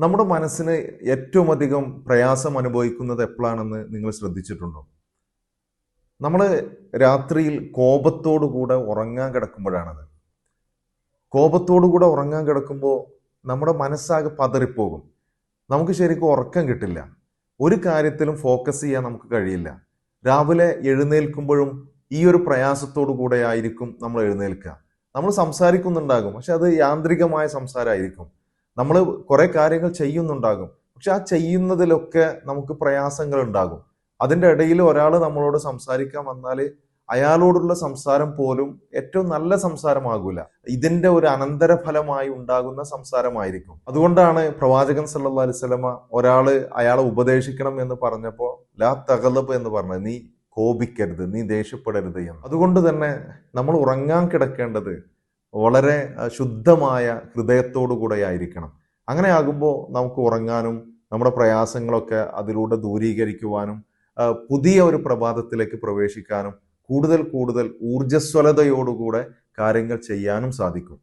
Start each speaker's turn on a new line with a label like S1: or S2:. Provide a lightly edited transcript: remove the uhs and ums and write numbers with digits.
S1: നമ്മുടെ മനസ്സിന് ഏറ്റവും അധികം പ്രയാസം അനുഭവിക്കുന്നത് എപ്പോഴാണെന്ന് നിങ്ങൾ ശ്രദ്ധിച്ചിട്ടുണ്ടോ? നമ്മൾ രാത്രിയിൽ കോപത്തോടു കൂടെ ഉറങ്ങാൻ കിടക്കുമ്പോഴാണത്. കോപത്തോടു കൂടെ ഉറങ്ങാൻ കിടക്കുമ്പോൾ നമ്മുടെ മനസ്സാകെ പതറിപ്പോകും. നമുക്ക് ശരിക്കും ഉറക്കം കിട്ടില്ല. ഒരു കാര്യത്തിലും ഫോക്കസ് ചെയ്യാൻ നമുക്ക് കഴിയില്ല. രാവിലെ എഴുന്നേൽക്കുമ്പോഴും ഈ ഒരു പ്രയാസത്തോടു കൂടെ ആയിരിക്കും നമ്മൾ എഴുന്നേൽക്കുക. നമ്മൾ സംസാരിക്കുന്നുണ്ടാകും, പക്ഷെ അത് യാന്ത്രികമായ സംസാരമായിരിക്കും. നമ്മൾ കുറെ കാര്യങ്ങൾ ചെയ്യുന്നുണ്ടാകും, പക്ഷെ ആ ചെയ്യുന്നതിലൊക്കെ നമുക്ക് പ്രയാസങ്ങൾ ഉണ്ടാകും. അതിൻ്റെ ഇടയിൽ ഒരാൾ നമ്മളോട് സംസാരിക്കാൻ വന്നാൽ അയാളോടുള്ള സംസാരം പോലും ഏറ്റവും നല്ല സംസാരമാകൂല. ഇതിന്റെ ഒരു അനന്തരഫലമായി ഉണ്ടാകുന്ന സംസാരമായിരിക്കും. അതുകൊണ്ടാണ് പ്രവാചകൻ സല്ലല്ലാഹു അലൈഹി വസല്ലമ അയാളെ ഉപദേശിക്കണം എന്ന് പറഞ്ഞപ്പോൾ ലാ തഗളബ് എന്ന് പറഞ്ഞത്, നീ കോപിക്കരുത്, നീ ദേഷ്യപ്പെടരുത് എന്ന്. അതുകൊണ്ട് തന്നെ നമ്മൾ ഉറങ്ങാൻ കിടക്കേണ്ടത് വളരെ ശുദ്ധമായ ഹൃദയത്തോടു കൂടെ ആയിരിക്കണം. അങ്ങനെ ആകുമ്പോൾ നമുക്ക് ഉറങ്ങാനും നമ്മുടെ പ്രയാസങ്ങളൊക്കെ അതിലൂടെ ദൂരീകരിക്കുവാനും പുതിയ ഒരു പ്രഭാതത്തിലേക്ക് പ്രവേശിക്കാനും കൂടുതൽ കൂടുതൽ ഊർജ്ജസ്വലതയോടുകൂടെ കാര്യങ്ങൾ ചെയ്യാനും സാധിക്കും.